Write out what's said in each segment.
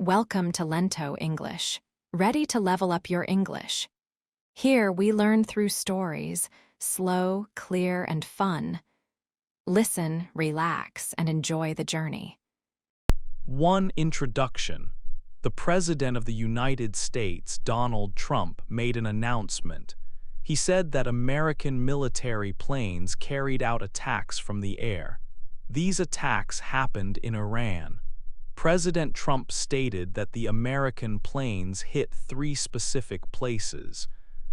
Welcome to Lento English. Ready to level up your English? Here we learn through stories, slow, clear, and fun. Listen, relax, and enjoy the journey. 1. Introduction. The President of the United States, Donald Trump, made an announcement. He said that American military planes carried out attacks from the air. These attacks happened in Iran. President Trump stated that the American planes hit 3 specific places.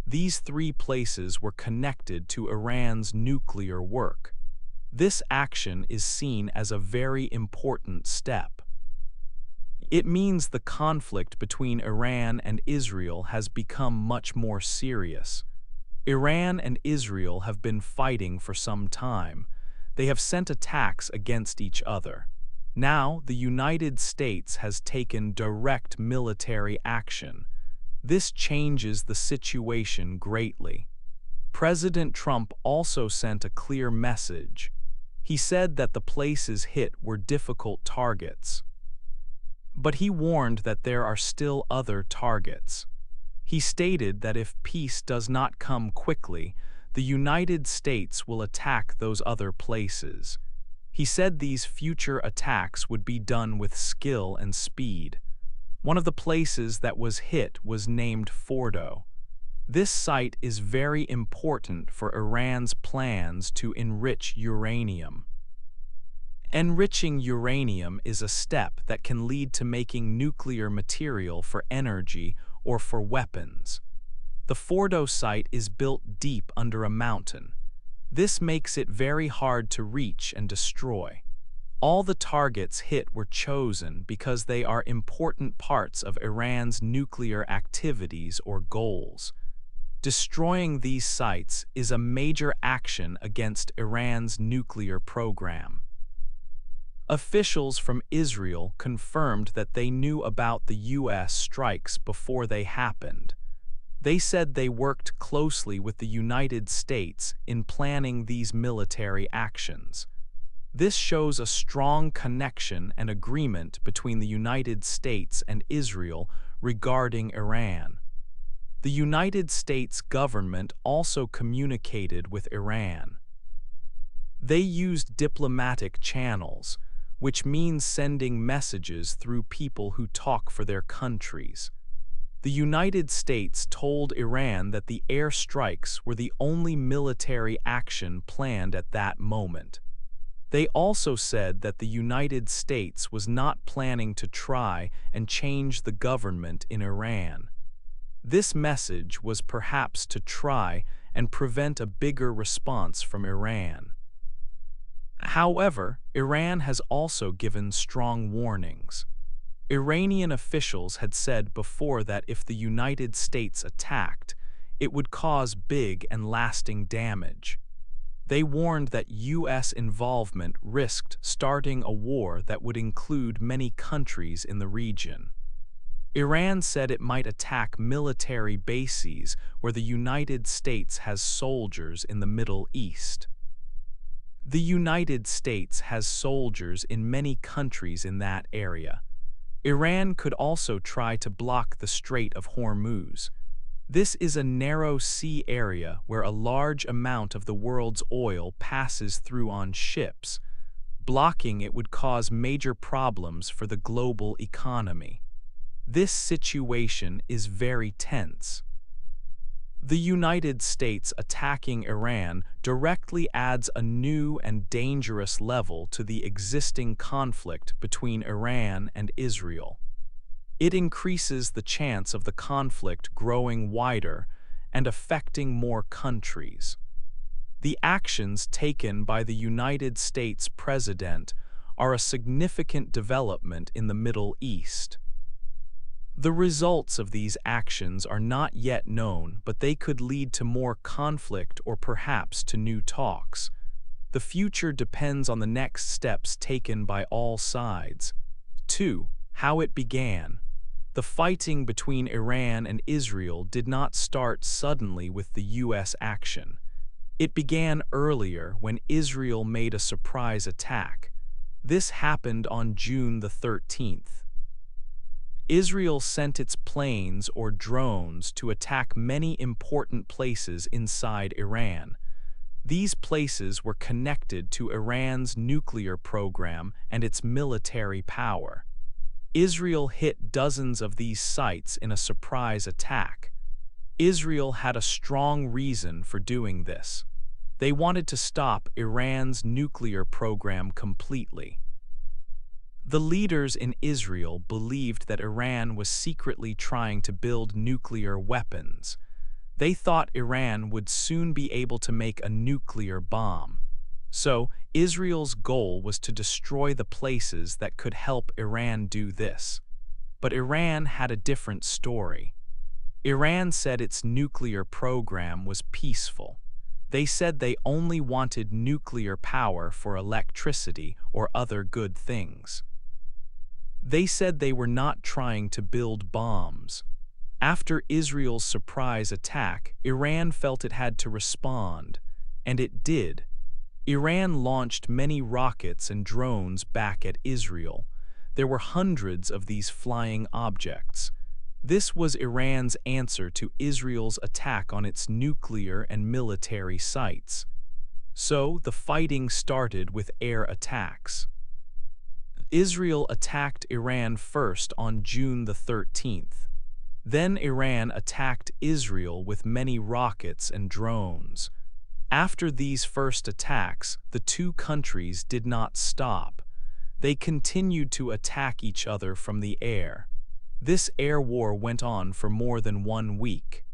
These 3 places were connected to Iran's nuclear work. This action is seen as a very important step. It means the conflict between Iran and Israel has become much more serious. Iran and Israel have been fighting for some time. They have sent attacks against each other. Now, the United States has taken direct military action. This changes the situation greatly. President Trump also sent a clear message. He said that the places hit were difficult targets. But he warned that there are still other targets. He stated that if peace does not come quickly, the United States will attack those other places. He said these future attacks would be done with skill and speed. One of the places that was hit was named Fordo. This site is very important for Iran's plans to enrich uranium. Enriching uranium is a step that can lead to making nuclear material for energy or for weapons. The Fordo site is built deep under a mountain. This makes it very hard to reach and destroy. All the targets hit were chosen because they are important parts of Iran's nuclear activities or goals. Destroying these sites is a major action against Iran's nuclear program. Officials from Israel confirmed that they knew about the U.S. strikes before they happened. They said they worked closely with the United States in planning these military actions. This shows a strong connection and agreement between the United States and Israel regarding Iran. The United States government also communicated with Iran. They used diplomatic channels, which means sending messages through people who talk for their countries. The United States told Iran that the air strikes were the only military action planned at that moment. They also said that the United States was not planning to try and change the government in Iran. This message was perhaps to try and prevent a bigger response from Iran. However, Iran has also given strong warnings. Iranian officials had said before that if the United States attacked, it would cause big and lasting damage. They warned that U.S. involvement risked starting a war that would include many countries in the region. Iran said it might attack military bases where the United States has soldiers in the Middle East. The United States has soldiers in many countries in that area. Iran could also try to block the Strait of Hormuz. This is a narrow sea area where a large amount of the world's oil passes through on ships. Blocking it would cause major problems for the global economy. This situation is very tense. The United States attacking Iran directly adds a new and dangerous level to the existing conflict between Iran and Israel. It increases the chance of the conflict growing wider and affecting more countries. The actions taken by the United States president are a significant development in the Middle East. The results of these actions are not yet known, but they could lead to more conflict or perhaps to new talks. The future depends on the next steps taken by all sides. 2. How it began. The fighting between Iran and Israel did not start suddenly with the U.S. action. It began earlier when Israel made a surprise attack. This happened on June the 13th. Israel sent its planes or drones to attack many important places inside Iran. These places were connected to Iran's nuclear program and its military power. Israel hit dozens of these sites in a surprise attack. Israel had a strong reason for doing this. They wanted to stop Iran's nuclear program completely. The leaders in Israel believed that Iran was secretly trying to build nuclear weapons. They thought Iran would soon be able to make a nuclear bomb. So, Israel's goal was to destroy the places that could help Iran do this. But Iran had a different story. Iran said its nuclear program was peaceful. They said they only wanted nuclear power for electricity or other good things. They said they were not trying to build bombs. After Israel's surprise attack, Iran felt it had to respond, and it did. Iran launched many rockets and drones back at Israel. There were hundreds of these flying objects. This was Iran's answer to Israel's attack on its nuclear and military sites. So, the fighting started with air attacks. Israel attacked Iran first on June the 13th. Then Iran attacked Israel with many rockets and drones. After these first attacks, the two countries did not stop. They continued to attack each other from the air. This air war went on for more than 1 week.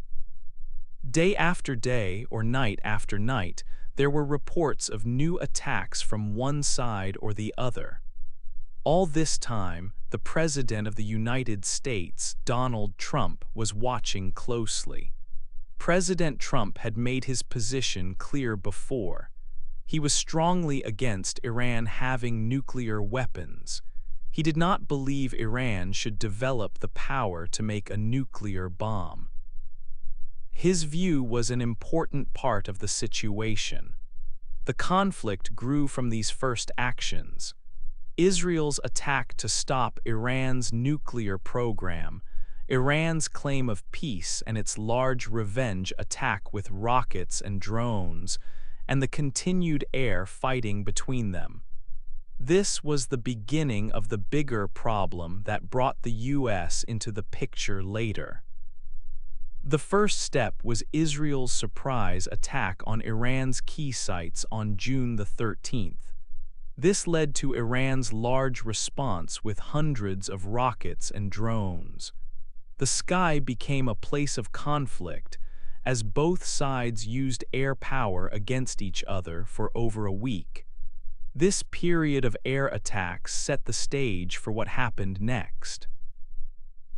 Day after day or night after night, there were reports of new attacks from one side or the other. All this time, the President of the United States, Donald Trump, was watching closely. President Trump had made his position clear before. He was strongly against Iran having nuclear weapons. He did not believe Iran should develop the power to make a nuclear bomb. His view was an important part of the situation. The conflict grew from these first actions. Israel's attack to stop Iran's nuclear program, Iran's claim of peace and its large revenge attack with rockets and drones, and the continued air fighting between them. This was the beginning of the bigger problem that brought the U.S. into the picture later. The first step was Israel's surprise attack on Iran's key sites on June the 13th. This led to Iran's large response with hundreds of rockets and drones. The sky became a place of conflict as both sides used air power against each other for over a week. This period of air attacks set the stage for what happened next.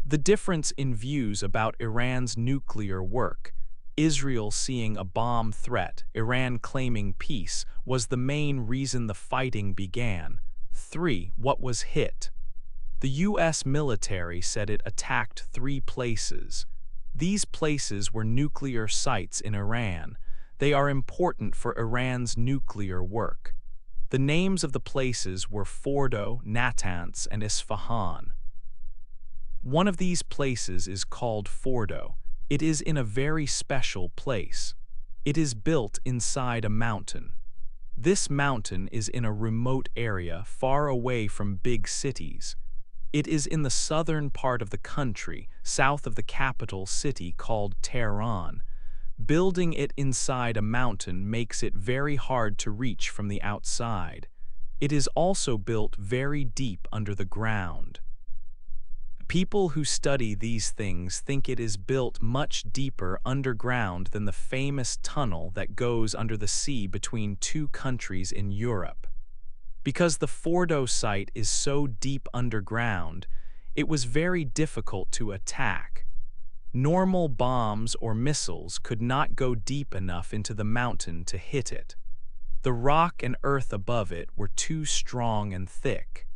The difference in views about Iran's nuclear work, Israel seeing a bomb threat, Iran claiming peace, was the main reason the fighting began. 3. What was hit? The U.S. military said it attacked 3 places. These places were nuclear sites in Iran. They are important for Iran's nuclear work. The names of the places were Fordo, Natanz, and Isfahan. One of these places is called Fordo. It is in a very special place. It is built inside a mountain. This mountain is in a remote area far away from big cities. It is in the southern part of the country, south of the capital city called Tehran. Building it inside a mountain makes it very hard to reach from the outside. It is also built very deep under the ground. People who study these things think it is built much deeper underground than the famous tunnel that goes under the sea between 2 countries in Europe. Because the Fordo site is so deep underground, it was very difficult to attack. Normal bombs or missiles could not go deep enough into the mountain to hit it. The rock and earth above it were too strong and thick.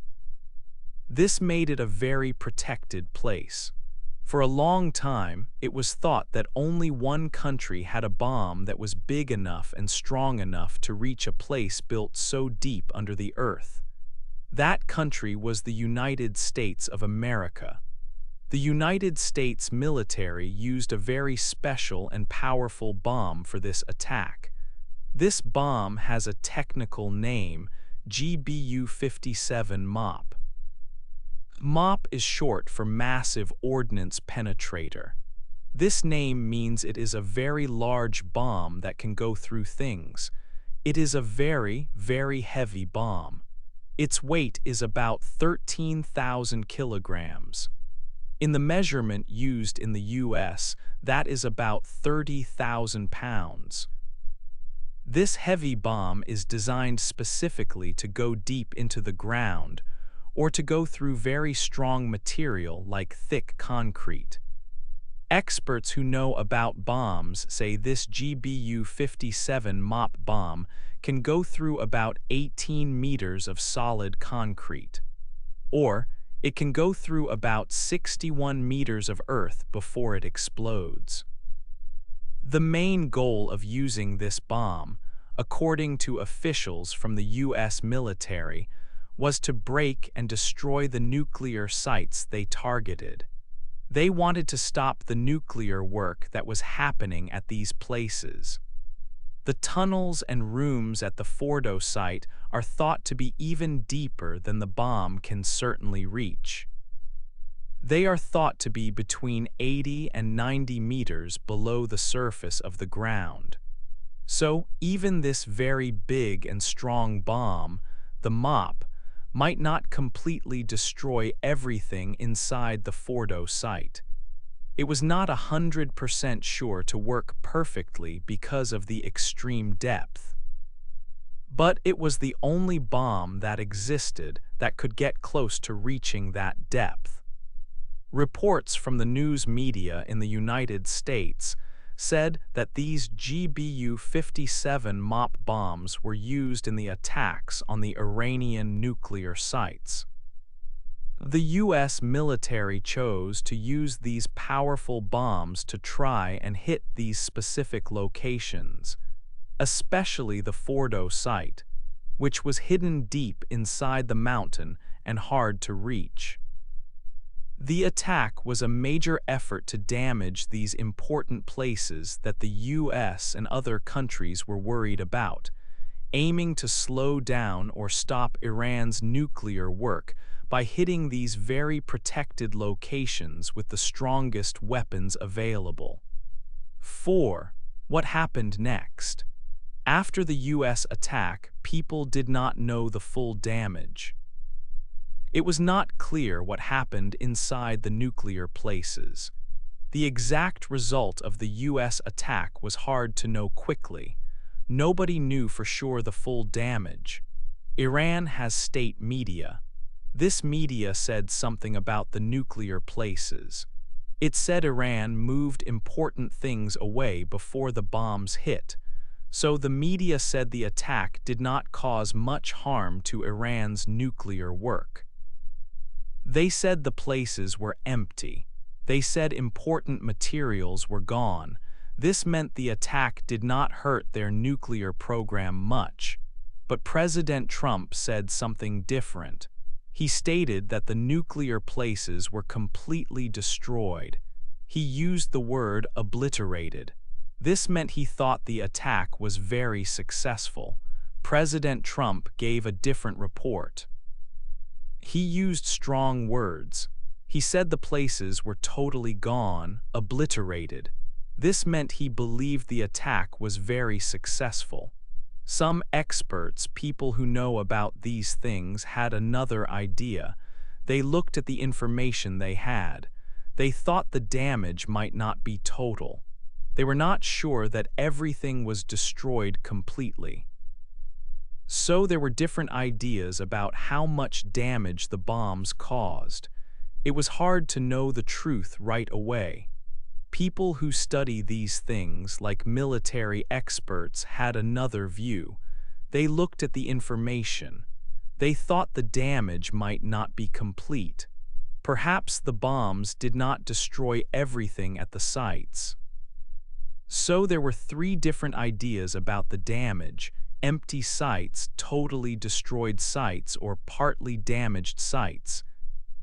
This made it a very protected place. For a long time, it was thought that only one country had a bomb that was big enough and strong enough to reach a place built so deep under the earth. That country was the United States of America. The United States military used a very special and powerful bomb for this attack. This bomb has a technical name, GBU-57 MOP. MOP is short for Massive Ordnance Penetrator. This name means it is a very large bomb that can go through things. It is a very, very heavy bomb. Its weight is about 13,000 kilograms. In the measurement used in the US, that is about 30,000 pounds. This heavy bomb is designed specifically to go deep into the ground or to go through very strong material like thick concrete. Experts who know about bombs say this GBU-57 MOP bomb can go through about 18 meters of solid concrete, or it can go through about 61 meters of earth before it explodes. The main goal of using this bomb, according to officials from the US military, was to break and destroy the nuclear sites they targeted. They wanted to stop the nuclear work that was happening at these places. The tunnels and rooms at the Fordo site are thought to be even deeper than the bomb can certainly reach. They are thought to be between 80 and 90 meters below the surface of the ground. So even this very big and strong bomb, the MOP, might not completely destroy everything inside the Fordo site. It was not 100% sure to work perfectly because of the extreme depth. But it was the only bomb that existed that could get close to reaching that depth. Reports from the news media in the United States said that these GBU-57 MOP bombs were used in the attacks on the Iranian nuclear sites. The US military chose to use these powerful bombs to try and hit these specific locations, especially the Fordo site, which was hidden deep inside the mountain and hard to reach. The attack was a major effort to damage these important places that the US and other countries were worried about, aiming to slow down or stop Iran's nuclear work by hitting these very protected locations with the strongest weapons available. 4. What happened next? After the US attack, people did not know the full damage. It was not clear what happened inside the nuclear places. The exact result of the US attack was hard to know quickly. Nobody knew for sure the full damage. Iran has state media. This media said something about the nuclear places. It said Iran moved important things away before the bombs hit, so the media said the attack did not cause much harm to Iran's nuclear work. They said the places were empty. They said important materials were gone. This meant the attack did not hurt their nuclear program much. But President Trump said something different. He stated that the nuclear places were completely destroyed. He used the word obliterated. This meant he thought the attack was very successful. President Trump gave a different report. He used strong words. He said the places were totally gone, obliterated. This meant he believed the attack was very successful. Some experts, people who know about these things, had another idea. They looked at the information they had. They thought the damage might not be total. They were not sure that everything was destroyed completely. So there were different ideas about how much damage the bombs caused. It was hard to know the truth right away. People who study these things, like military experts, had another view. They looked at the information. They thought the damage might not be complete. Perhaps the bombs did not destroy everything at the sites. So there were three different ideas about the damage: empty sites, totally destroyed sites, or partly damaged sites.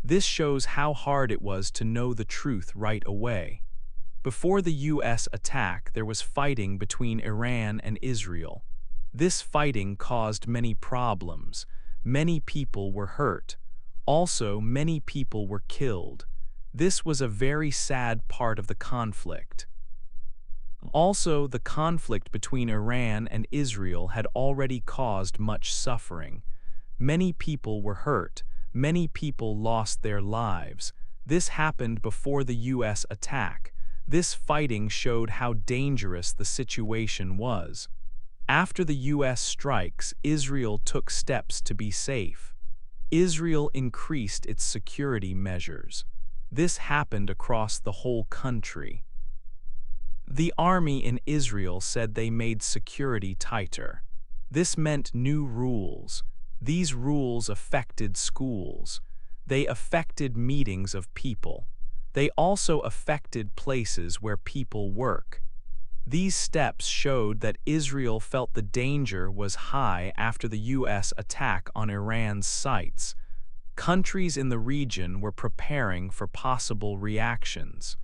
This shows how hard it was to know the truth right away. Before the U.S. attack, there was fighting between Iran and Israel. This fighting caused many problems. Many people were hurt. Also, many people were killed. This was a very sad part of the conflict. Also, the conflict between Iran and Israel had already caused much suffering. Many people were hurt. Many people lost their lives. This happened before the U.S. attack. This fighting showed how dangerous the situation was. After the U.S. strikes, Israel took steps to be safe. Israel increased its security measures. This happened across the whole country. The army in Israel said they made security tighter. This meant new rules. These rules affected schools. They affected meetings of people. They also affected places where people work. These steps showed that Israel felt the danger was high after the U.S. attack on Iran's sites. Countries in the region were preparing for possible reactions.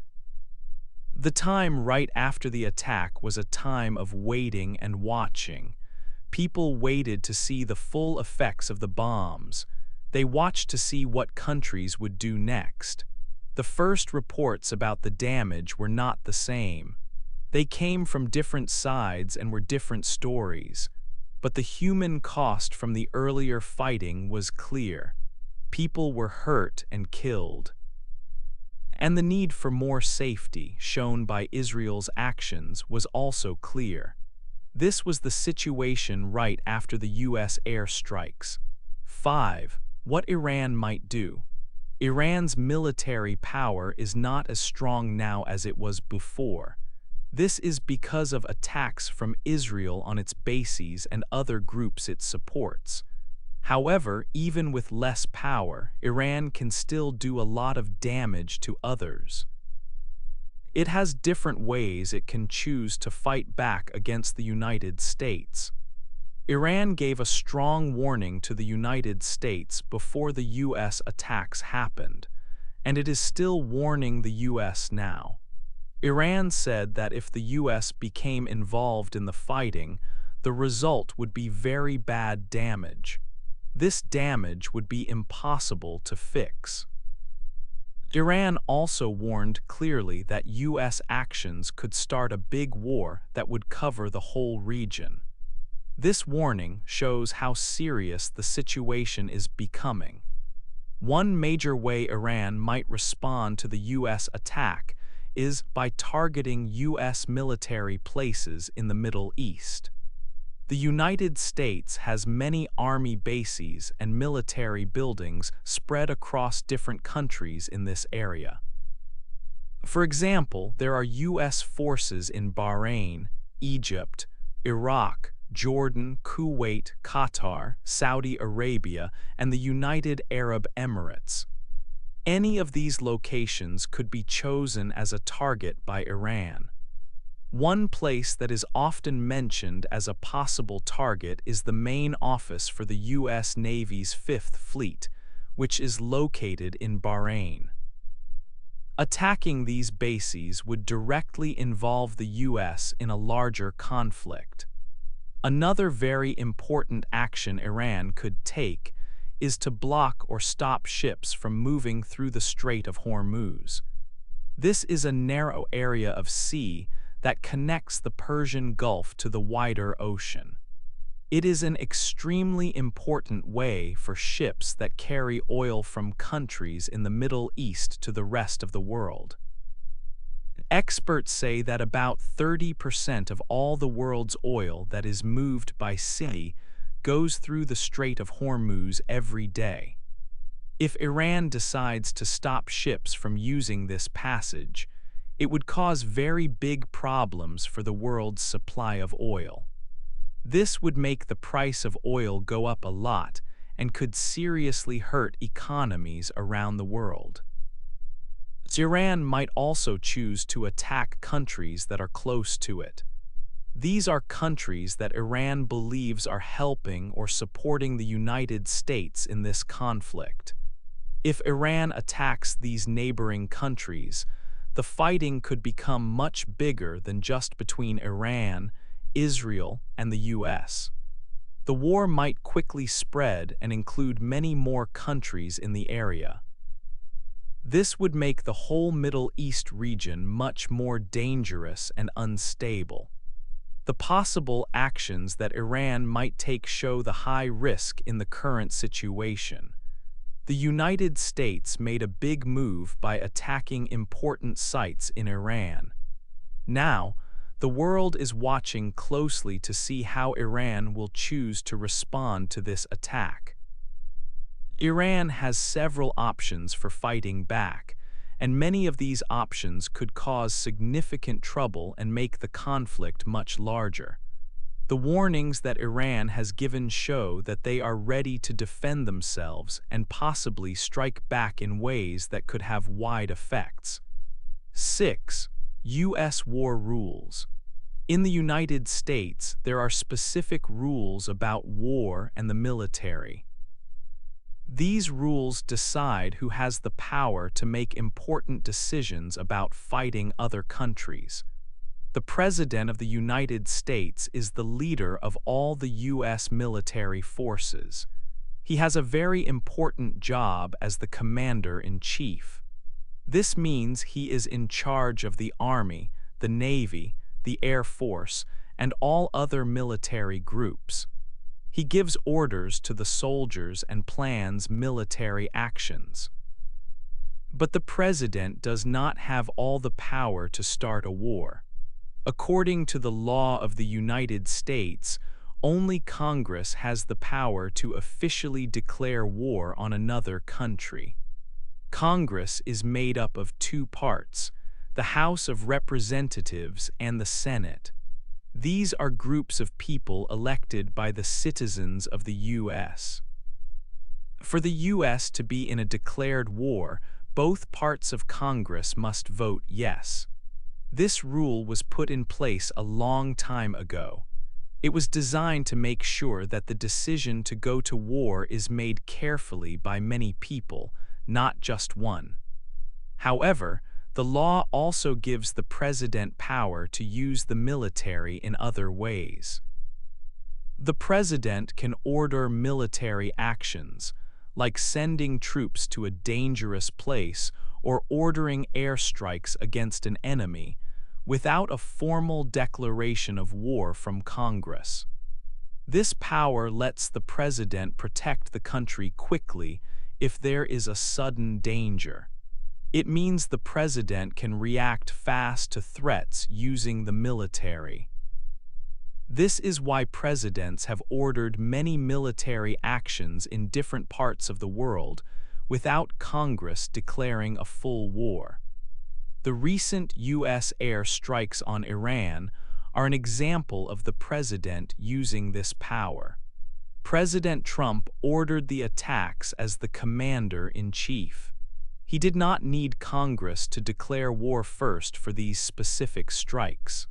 The time right after the attack was a time of waiting and watching. People waited to see the full effects of the bombs. They watched to see what countries would do next. The first reports about the damage were not the same. They came from different sides and were different stories. But the human cost from the earlier fighting was clear. People were hurt and killed. And the need for more safety, shown by Israel's actions, was also clear. This was the situation right after the U.S. airstrikes. 5. What Iran might do. Iran's military power is not as strong now as it was before. This is because of attacks from Israel on its bases and other groups it supports. However, even with less power, Iran can still do a lot of damage to others. It has different ways it can choose to fight back against the United States. Iran gave a strong warning to the United States before the U.S. attacks happened, and it is still warning the U.S. now. Iran said that if the U.S. became involved in the fighting, the result would be very bad damage. This damage would be impossible to fix. Iran also warned clearly that U.S. actions could start a big war that would cover the whole region. This warning shows how serious the situation is becoming. One major way Iran might respond to the U.S. attack is by targeting U.S. military places in the Middle East. The United States has many army bases and military buildings spread across different countries in this area. For example, there are U.S. forces in Bahrain, Egypt, Iraq, Jordan, Kuwait, Qatar, Saudi Arabia, and the United Arab Emirates. Any of these locations could be chosen as a target by Iran. One place that is often mentioned as a possible target is the main office for the U.S. Navy's Fifth Fleet, which is located in Bahrain. Attacking these bases would directly involve the U.S. in a larger conflict. Another very important action Iran could take is to block or stop ships from moving through the Strait of Hormuz. This is a narrow area of sea that connects the Persian Gulf to the wider ocean. It is an extremely important way for ships that carry oil from countries in the Middle East to the rest of the world. Experts say that about 30% of all the world's oil that is moved by sea goes through the Strait of Hormuz every day. If Iran decides to stop ships from using this passage, it would cause very big problems for the world's supply of oil. This would make the price of oil go up a lot and could seriously hurt economies around the world. Iran might also choose to attack countries that are close to it. These are countries that Iran believes are helping or supporting the United States in this conflict. If Iran attacks these neighboring countries, the fighting could become much bigger than just between Iran, Israel, and the US. The war might quickly spread and include many more countries in the area. This would make the whole Middle East region much more dangerous and unstable. The possible actions that Iran might take show the high risk in the current situation. The United States made a big move by attacking important sites in Iran. Now, the world is watching closely to see how Iran will choose to respond to this attack. Iran has several options for fighting back, and many of these options could cause significant trouble and make the conflict much larger. The warnings that Iran has given show that they are ready to defend themselves and possibly strike back in ways that could have wide effects. 6. U.S. War Rules. In the United States, there are specific rules about war and the military. These rules decide who has the power to make important decisions about fighting other countries. The President of the United States is the leader of all the U.S. military forces. He has a very important job as the Commander-in-Chief. This means he is in charge of the Army, the Navy, the Air Force, and all other military groups. He gives orders to the soldiers and plans military actions. But the President does not have all the power to start a war. According to the law of the United States, only Congress has the power to officially declare war on another country. Congress is made up of two parts, the House of Representatives and the Senate. These are groups of people elected by the citizens of the U.S. For the U.S. to be in a declared war, both parts of Congress must vote yes. This rule was put in place a long time ago. It was designed to make sure that the decision to go to war is made carefully by many people, not just one. However, the law also gives the President power to use the military in other ways. The President can order military actions, like sending troops to a dangerous place or ordering airstrikes against an enemy, without a formal declaration of war from Congress. This power lets the President protect the country quickly if there is a sudden danger. It means the President can react fast to threats using the military. This is why presidents have ordered many military actions in different parts of the world without Congress declaring a full war. The recent U.S. air strikes on Iran are an example of the President using this power. President Trump ordered the attacks as the Commander-in-Chief. He did not need Congress to declare war first for these specific strikes.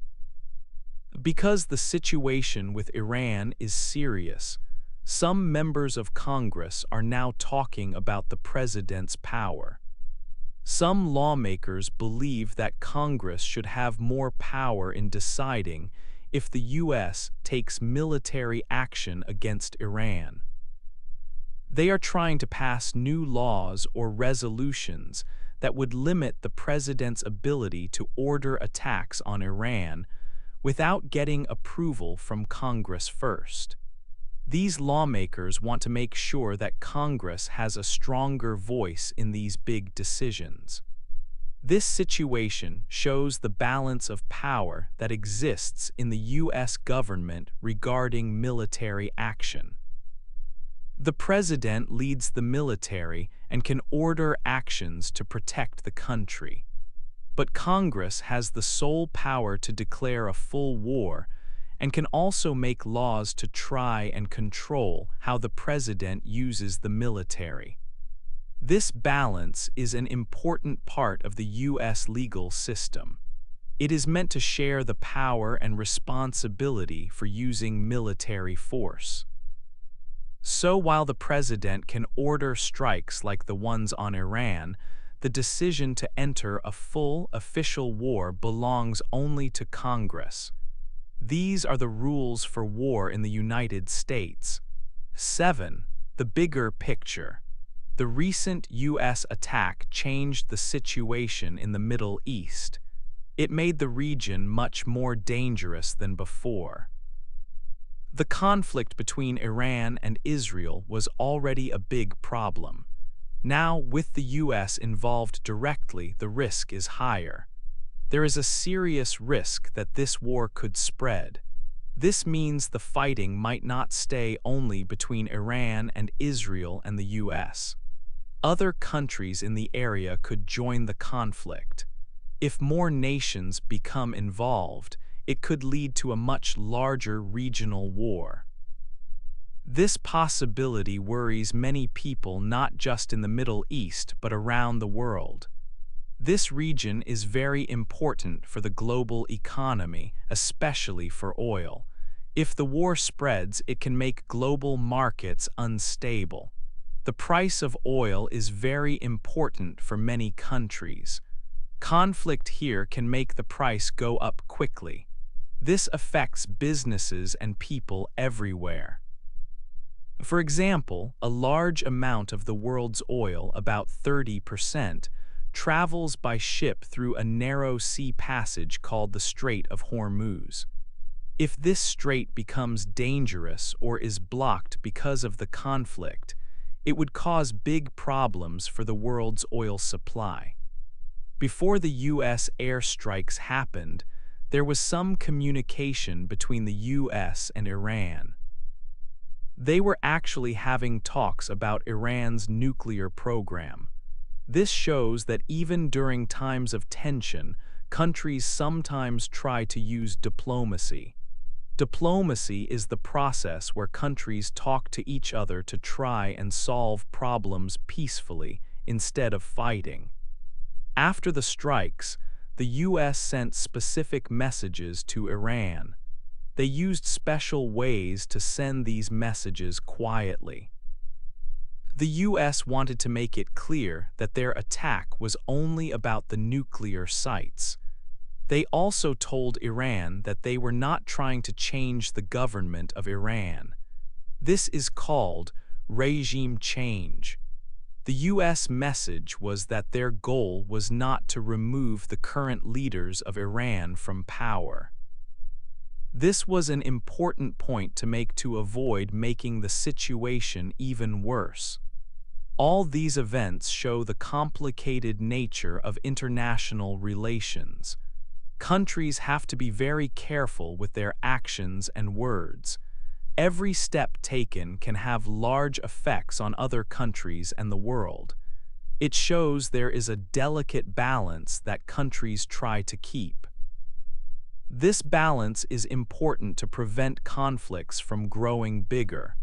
Because the situation with Iran is serious, some members of Congress are now talking about the President's power. Some lawmakers believe that Congress should have more power in deciding if the U.S. takes military action against Iran. They are trying to pass new laws or resolutions that would limit the President's ability to order attacks on Iran without getting approval from Congress first. These lawmakers want to make sure that Congress has a stronger voice in these big decisions. This situation shows the balance of power that exists in the U.S. government regarding military action. The President leads the military and can order actions to protect the country. But Congress has the sole power to declare a full war and can also make laws to try and control how the President uses the military. This balance is an important part of the U.S. legal system. It is meant to share the power and responsibility for using military force. So while the president can order strikes like the ones on Iran, the decision to enter a full official war belongs only to Congress. These are the rules for war in the United States. 7. The bigger picture. The recent U.S. attack changed the situation in the Middle East. It made the region much more dangerous than before. The conflict between Iran and Israel was already a big problem. Now, with the U.S. involved directly, the risk is higher. There is a serious risk that this war could spread. This means the fighting might not stay only between Iran and Israel and the U.S. Other countries in the area could join the conflict. If more nations become involved, it could lead to a much larger regional war. This possibility worries many people not just in the Middle East but around the world. This region is very important for the global economy, especially for oil. If the war spreads, it can make global markets unstable. The price of oil is very important for many countries. Conflict here can make the price go up quickly. This affects businesses and people everywhere. For example, a large amount of the world's oil, about 30%, travels by ship through a narrow sea passage called the Strait of Hormuz. If this strait becomes dangerous or is blocked because of the conflict, it would cause big problems for the world's oil supply. Before the U.S. airstrikes happened, there was some communication between the U.S. and Iran. They were actually having talks about Iran's nuclear program. This shows that even during times of tension, countries sometimes try to use diplomacy. Diplomacy is the process where countries talk to each other to try and solve problems peacefully instead of fighting. After the strikes, the U.S. sent specific messages to Iran. They used special ways to send these messages quietly. The U.S. wanted to make it clear that their attack was only about the nuclear sites. They also told Iran that they were not trying to change the government of Iran. This is called regime change. The U.S. message was that their goal was not to remove the current leaders of Iran from power. This was an important point to make to avoid making the situation even worse. All these events show the complicated nature of international relations. Countries have to be very careful with their actions and words. Every step taken can have large effects on other countries and the world. It shows there is a delicate balance that countries try to keep. This balance is important to prevent conflicts from growing bigger.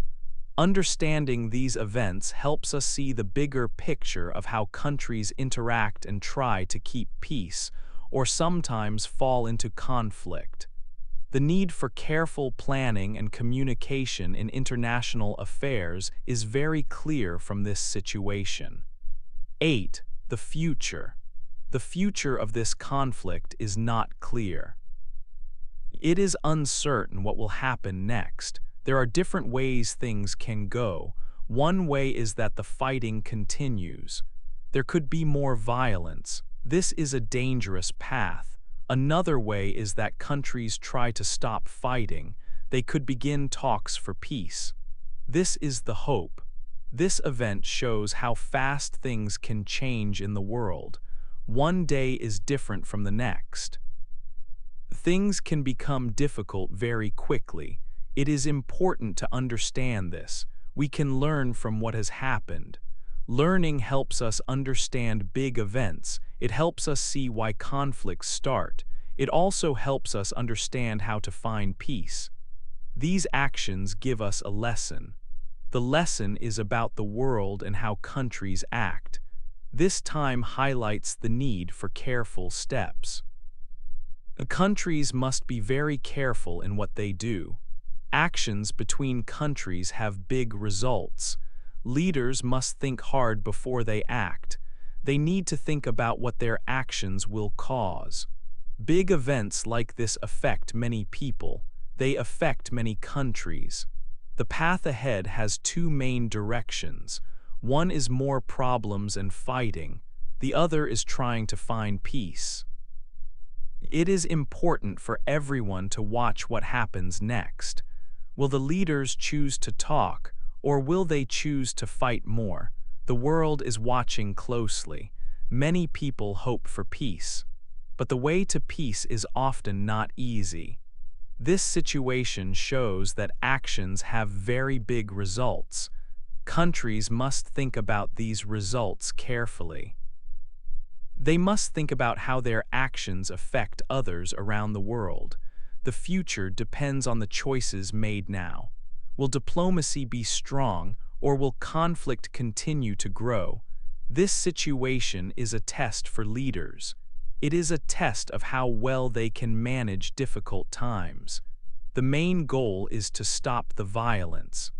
Understanding these events helps us see the bigger picture of how countries interact and try to keep peace, or sometimes fall into conflict. The need for careful planning and communication in international affairs is very clear from this situation. 8. The future. The future of this conflict is not clear. It is uncertain what will happen next. There are different ways things can go. One way is that the fighting continues. There could be more violence. This is a dangerous path. Another way is that countries try to stop fighting. They could begin talks for peace. This is the hope. This event shows how fast things can change in the world. One day is different from the next. Things can become difficult very quickly. It is important to understand this. We can learn from what has happened. Learning helps us understand big events. It helps us see why conflicts start. It also helps us understand how to find peace. These actions give us a lesson. The lesson is about the world and how countries act. This time highlights the need for careful steps. Countries must be very careful in what they do. Actions between countries have big results. Leaders must think hard before they act. They need to think about what their actions will cause. Big events like this affect many people. They affect many countries. The path ahead has two main directions. One is more problems and fighting. The other is trying to find peace. It is important for everyone to watch what happens next. Will the leaders choose to talk, or will they choose to fight more? The world is watching closely. Many people hope for peace. But the way to peace is often not easy. This situation shows that actions have very big results. Countries must think about these results carefully. They must think about how their actions affect others around the world. The future depends on the choices made now. Will diplomacy be strong, or will conflict continue to grow? This situation is a test for leaders. It is a test of how well they can manage difficult times. The main goal is to stop the violence.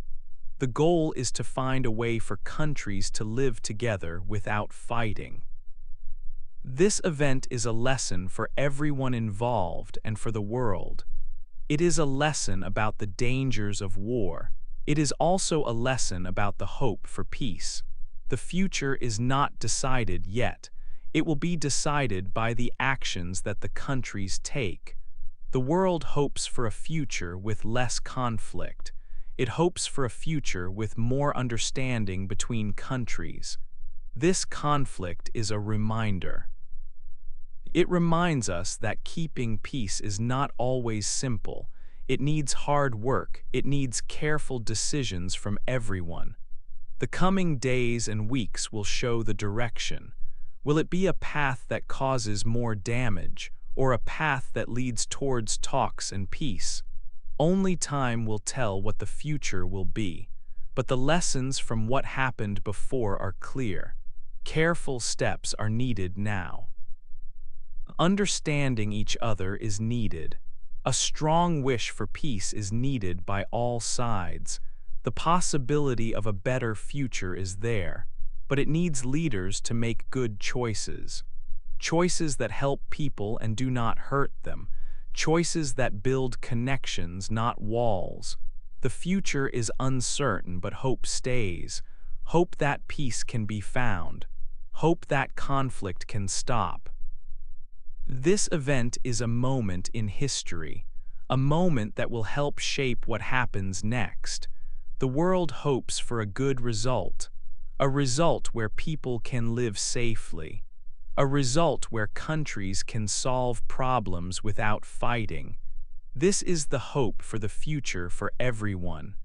The goal is to find a way for countries to live together without fighting. This event is a lesson for everyone involved and for the world. It is a lesson about the dangers of war. It is also a lesson about the hope for peace. The future is not decided yet. It will be decided by the actions that the countries take. The world hopes for a future with less conflict. It hopes for a future with more understanding between countries. This conflict is a reminder. It reminds us that keeping peace is not always simple. It needs hard work. It needs careful decisions from everyone. The coming days and weeks will show the direction. Will it be a path that causes more damage, or a path that leads towards talks and peace? Only time will tell what the future will be. But the lessons from what happened before are clear. Careful steps are needed now. Understanding each other is needed. A strong wish for peace is needed by all sides. The possibility of a better future is there, but it needs leaders to make good choices. Choices that help people and do not hurt them. Choices that build connections, not walls. The future is uncertain, but hope stays. Hope that peace can be found. Hope that conflict can stop. This event is a moment in history, a moment that will help shape what happens next. The world hopes for a good result, a result where people can live safely, a result where countries can solve problems without fighting. This is the hope for the future for everyone.